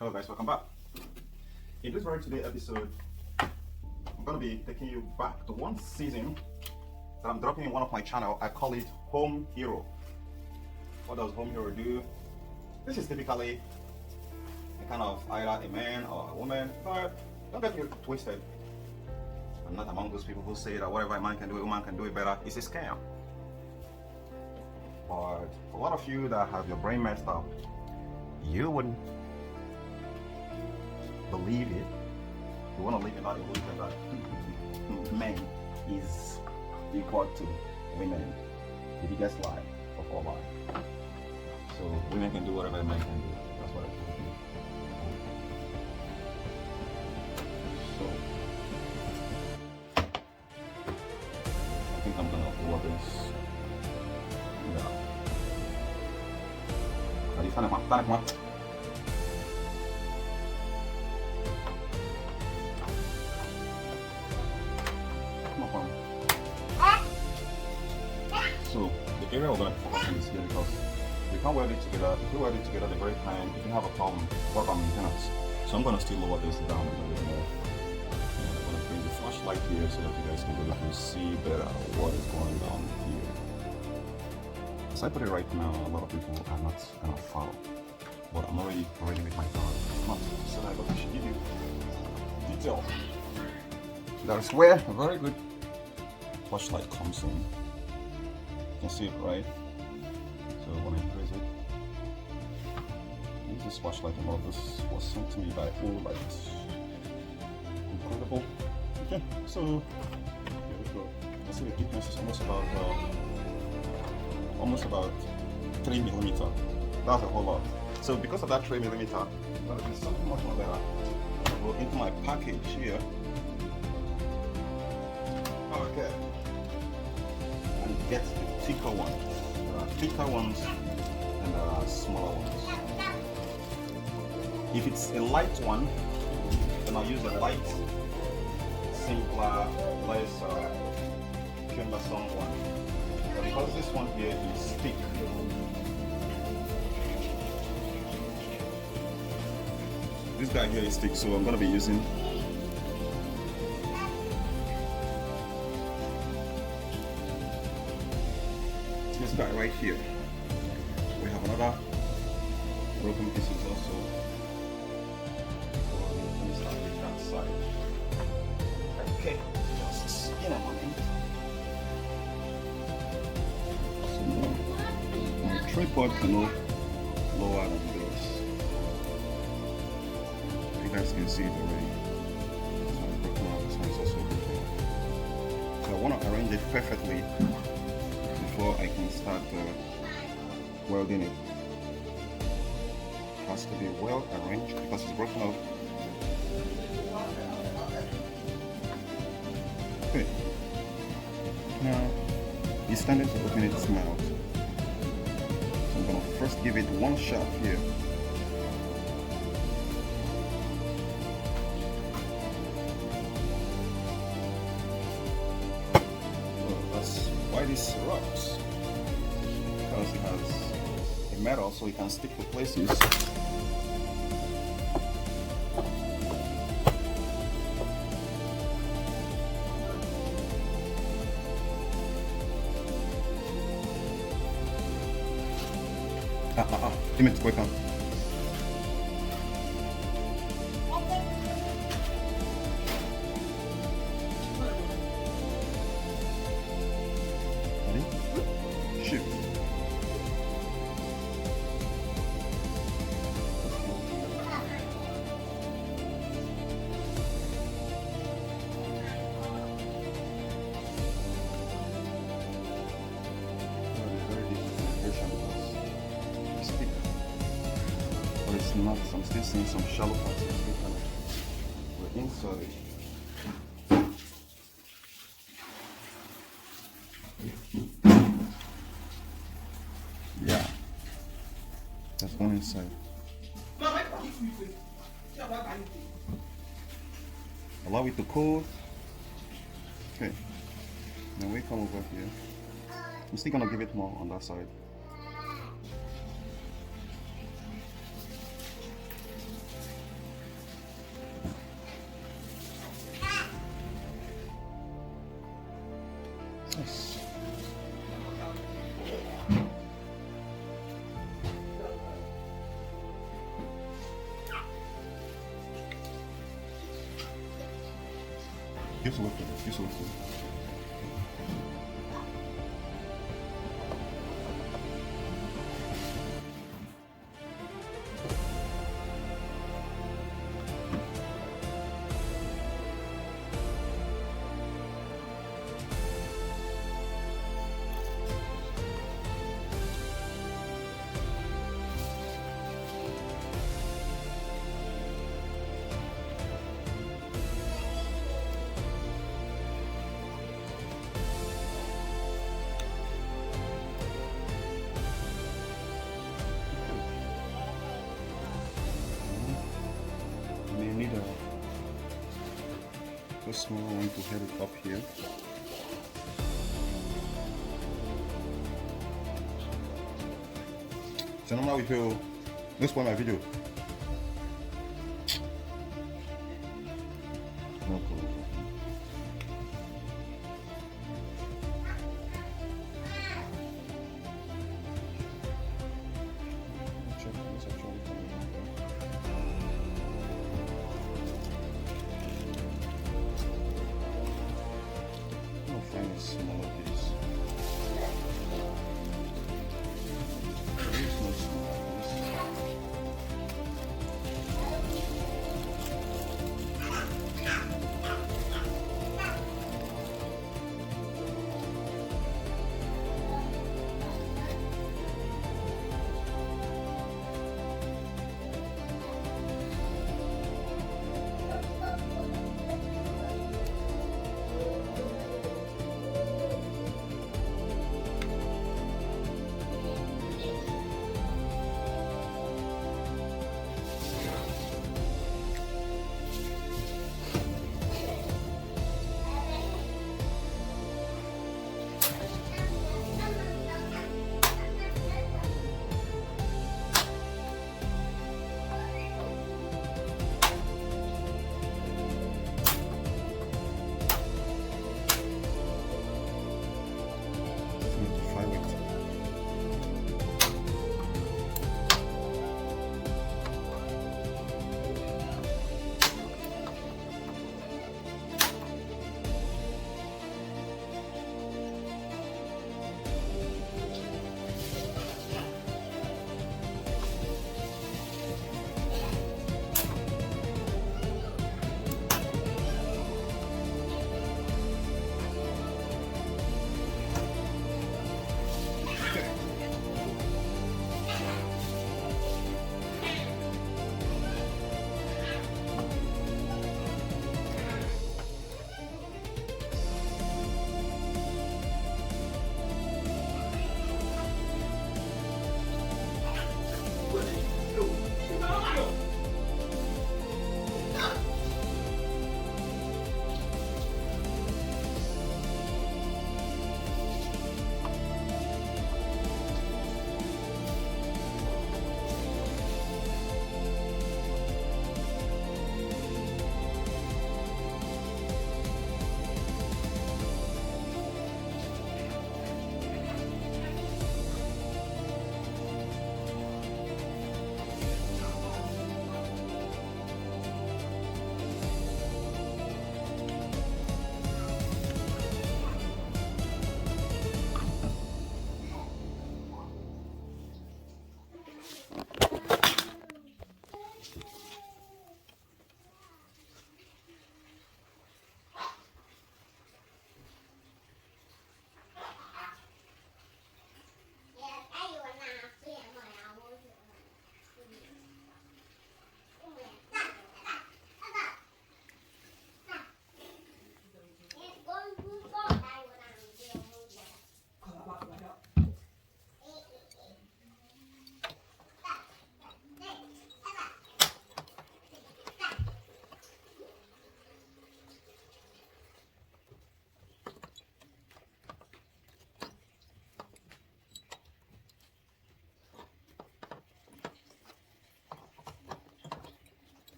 Hello guys, welcome back. In this very today episode, I'm going to be taking you back to one season that I'm dropping in one of my channel. I call it Home Hero. What does Home Hero do? This is typically a kind of either a man or a woman, but don't get me twisted. I'm not among those people who say that whatever a man can do, a woman can do it better. It's a scam. But a lot of you that have your brain messed up, you wouldn't believe it. You want to live in that illusion that men is equal to women. The biggest lie of all life. So women can do whatever a man can do. That's what I think. So I think I'm gonna work this. Yeah. Tadi tarik mat. So the area we're going to focus on is here because we can't weld it together. If we weld it together at the very time, if you have a problem, what about maintenance? So I'm going to still lower this down a little bit more. And I'm going to bring the flashlight here so that you guys can be able to see better what is going on here. As I put it right now, a lot of people are not going to follow. But I'm already with my thought. So I should give you detail. That's where a very good flashlight comes in. You can see it, right? So when I press it, use this flashlight, and all of this was sent to me by Weld. Incredible. Okay, so here we go. You see the thickness is almost about 3 millimeter. That's a whole lot. So because of that 3 millimeter, I'm gonna do something much more better. I'll go into my package here. Okay. And get the thicker ones. There are thicker ones and there are smaller ones. If it's a light one, then I'll use a light, simpler, less cumbersome one. But because this one here is thick, this guy here is thick, so I'm going to be using this guy right here. We have another broken pieces also. So let me start with that side. Okay, just in a moment. So my tripod can go lower than this. You guys can see it already. So I'm broken out. This one is also broken. So I want to arrange it perfectly before I can start welding it. It has to be well arranged because it's broken off. Okay. Now it's standing to open its mouth. So I'm gonna first give it one shot here. Why this rocks? Because it has a metal so it can stick to places. Give me quick on. Shoot. But it's not, I'm still seeing some shallow parts. We're inside it. Yeah, that's one inside. Allow it to cool. Okay, then we come over here. I'm still gonna give it more on that side. Just wait for it. Just wait for it. You need a small one to head it up here. So now we feel this one my video. No problem. Find a smaller piece. There is no smaller piece.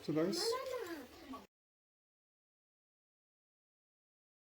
So guys,